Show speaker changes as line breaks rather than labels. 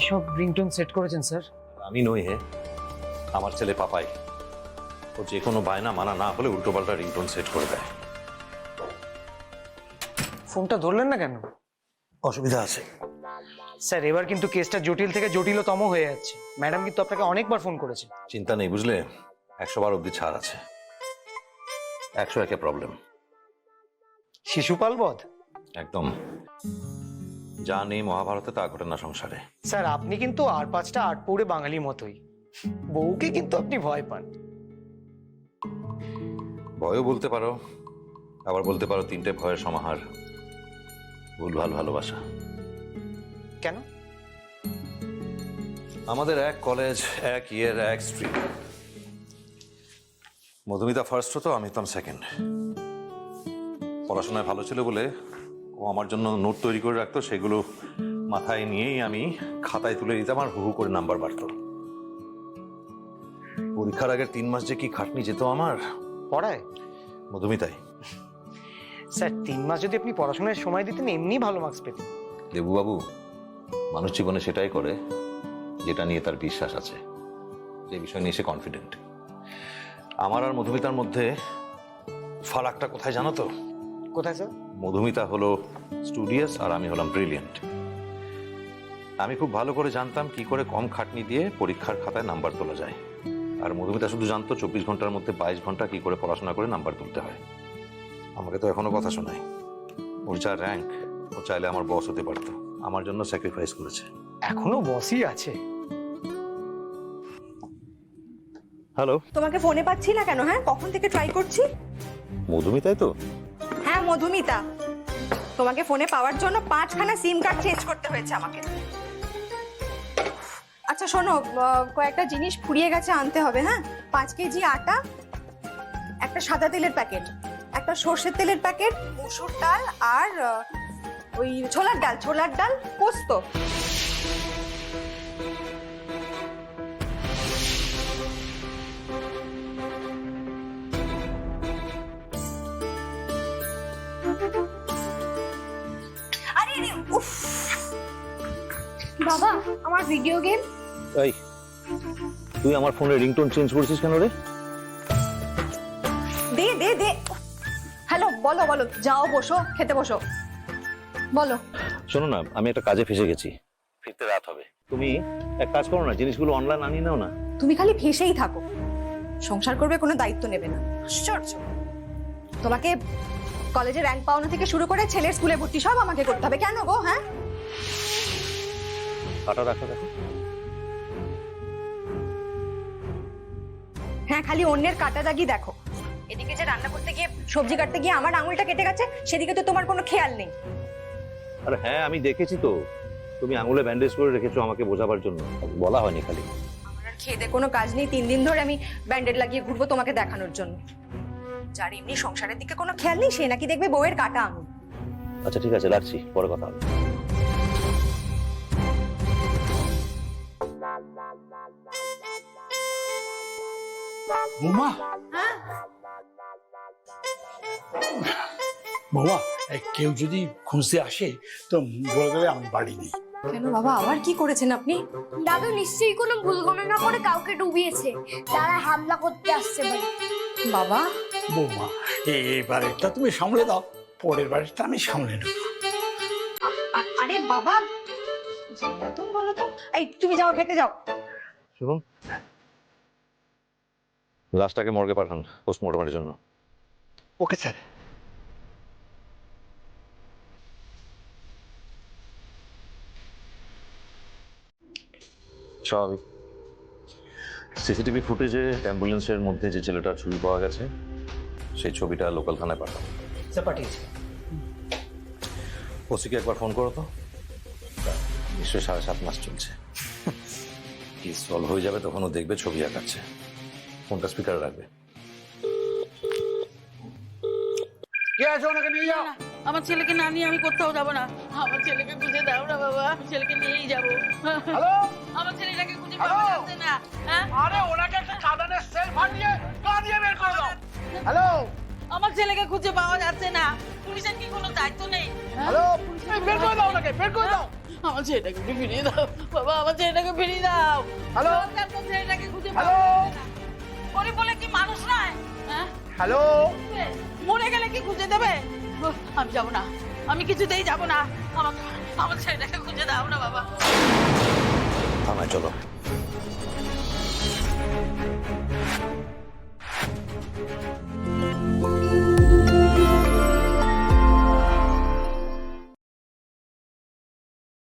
সব ringtone set করেছেন sir?
আমি নই হে, আমার ছেলে পাপাই। ও যে কোনো বায়না মানা না হলে উল্টোপাল্টা রিংটোন সেট করে দেয়।
ফোনটা ধরলেন না কেন?
অসুবিধা আছে
স্যার এবার কিন্তু কেসটা জটিল থেকে জটিলতম হয়ে যাচ্ছে। ম্যাডাম কিন্তু আপনাকে অনেকবার ফোন করেছে।
চিন্তা নেই বুঝলে, 100 বার অব্দি ছাড় আছে। 101-এ প্রবলেম।
শিশুপাল বধ?
একদম। যা নেই মহাভারতে তা ঘটে না সংসারে।
স্যার আপনি কিন্তু আর 5টা 8 পৌড়ে বাঙালি মতোই, বউকে কিন্তু আপনি ভয় পান।
ভয়ও বলতে পারো, আবার বলতে পারো 3টে ভয়ের সমাহার, ভুলভাল ভালোবাসা।
কেন?
আমাদের এক কলেজ, এক ইয়ের, এক স্ট্রিম। মধুমিতা ফার্স্ট হতো, আমি হতাম সেকেন্ড। পড়াশোনায় ভালো ছিল বলে ও আমার জন্য নোট তৈরি করে রাখতো, সেগুলো মাথায় নিয়েই আমি খাতায় তুলে দিতাম আর হু হু করে নাম্বার বাড়তো। পরীক্ষার আগের 3 মাস যে কি খাটনি যেত আমার
পড়ায়।
মধুমিতাই।
স্যার 3 মাস যদি আপনি পড়াশোনায় সময় দিতেন এমনি ভালো মার্কস পেতেন।
দেবুবাবু, মানুষ জীবনে সেটাই করে যেটা নিয়ে তার বিশ্বাস আছে, যে বিষয় নিয়ে সে কনফিডেন্ট। আমার আর মধুমিতার মধ্যে ফারাকটা কোথায় জানো তো?
কোথায় স্যার?
মধুমিতা হলো স্টুডিয়াস আর আমি হলাম ব্রিলিয়েন্ট। আমি খুব ভালো করে জানতাম কি করে কম খাটনি দিয়ে পরীক্ষার খাতায় নাম্বার তোলা যায়, আর মধুমিতা শুধু জানতো 24 ঘন্টার মধ্যে 22 ঘন্টা কি করে পড়াশোনা করে নাম্বার তুলতে হয়। আমাকে তো এখনো কথা শোনায়। ওর যা র্যাঙ্ক, ও চাইলে আমার বস হতে পারতো, আমার জন্য স্যাক্রিফাইস করেছে।
এখনো বসই আছে।
হ্যালো,
তোমাকে ফোনে পাচ্ছি না কেন? হ্যাঁ, কখন থেকে ট্রাই করছি।
মধুমিতাই তো?
হ্যাঁ মধুমিতা, তোমাকে ফোনে পাওয়ার জন্য 5খানা সিম কার্ড চেঞ্জ করতে হয়েছে আমাকে। আচ্ছা শোনো, কয়েকটা জিনিস ফুরিয়ে গেছে, আনতে হবে। হ্যাঁ, 5 কেজি আটা, একটা সাদা তেলের প্যাকেট, একটা সর্ষের তেলের প্যাকেট, মসুর ডাল আর ওই ছোলার ডাল, পোস্ত। আরে রে, উফ
বাবা, আমার ভিডিও গেম।
এই তুই আমার ফোনে রিংটোন চেঞ্জ করেছিস কেন রে?
দে। হ্যালো, বলো। যাও বসো, খেতে বসো, বলো।
শোনো না, আমি একটা কাজে ফেসে গেছি, ফিরতে রাত হবে। তুমি এক কাজ করো না, জিনিসগুলো অনলাইন আনিয়ে নাও না।
তুমি খালি ফেসেই থাকো, সংসার করবে, কোনো দায়িত্ব নেবে না। আশ্চর্য। তোমাকে কলেজে র্যাঙ্ক পাওয়ানো থেকে শুরু করে ছেলের স্কুলে ভর্তি সব আমাকে করতে হবে। কেন গো? হ্যাঁ,
কাটা রাখো।
হ্যাঁ, খালি অন্যের কাটা দাগই দেখো। এদিকে যে রান্না করতে গিয়ে, সবজি কাটতে গিয়ে আমার আঙুলটা কেটে গেছে, সেদিকে তো তোমার কোনো খেয়াল নেই।
আরে হ্যাঁ, আমি দেখেছি তো, তুমি আঙুলে ব্যান্ডেজ করে রেখেছো আমাকে বোঝাবার জন্য, বলা হয়নি খালি।
আমার আর খেয়ে কোনো কাজ নেই, 3 দিন ধরে আমি ব্যান্ডেড লাগিয়ে ঘুরবো তোমাকে দেখানোর জন্য। যার এমনি সংসারের দিকে কোনো খেয়াল নেই, সে নাকি দেখবে বউয়ের কাটা আঙুল।
আচ্ছা ঠিক আছে, রাখছি, পরে কথা হবে।
বৌমা, বৌমা, কেউ যদি খুঁজতে আসে তো বলে দেবে আমি বাড়ি নেই।
কেন বাবা, আবার কি করেছেন আপনি?
দাদু নিশ্চয়ই কোনো ভুল গণনা করে কাউকে ডুবিয়েছে, তারা হামলা করতে আসছে বাড়ি।
বাবা,
বৌমা, এবারেরটা তুমি সামলে দাও, পরের বারেরটা আমি সামলে নেব।
আরে বাবা, তুমি বলো তো। এই তুমি যাও, খেতে যাও।
শুনুন, লাশটাকে মর্গে পাঠান পোস্টমর্টমের জন্য।
Okay sir.
স্বাভাবিক। সিসিটিভি ফুটেজে অ্যাম্বুলেন্সের মধ্যে যে ছেলেটার ছবি পাওয়া গেছে, সেই ছবিটা লোকাল থানায় পাঠাও।
স্যার পাঠিয়েছি।
ওসিকে একবার ফোন করো তো। নিশ্চয়ই 7.5 মাস চলছে। কি সলভ হয়ে যাবে তখন ও দেখবে ছবি আঁকাচ্ছে। ফোনটা স্পিকারে রাখবে।
কে আছে? ওনাকে নিয়ে যাও।
আমার ছেলেকে না নিয়ে আমি কোথাও যাবো না। আমার ছেলেকে খুঁজে দাও না বাবা, আমি ছেলেকে নিয়েই যাবো।
হ্যালো,
আমার ছেলেটাকে খুঁজে পাওয়া যাচ্ছে না। হ্যাঁ,
আরে ওনাকে একটা সাধারণ সেল ফাটিয়ে গা দিয়ে বের করে দাও। হ্যালো,
আমার ছেলেকে খুঁজে পাওয়া যাচ্ছে না। পুলিশের কি কোনো দায়িত্ব নেই?
হ্যালো, বের করে দাও ওনাকে, বের করে দাও।
আমার ছেলেটাকে একটু ফিরিয়ে দাও বাবা, আমার ছেলেটাকে ফিরিয়ে দাও।
হ্যালো
আমার ছেলেটাকে খুঁজে
হ্যালো
করে বলে কি মানুষ নয়? হ্যাঁ,
হ্যালো
মরে গেলে কি খুঁজে দেবে? আমি যাবো না, আমি কিছুতেই যাবো না। আমার ছেলেটাকে খুঁজে দাও না বাবা।
থানায় চলো।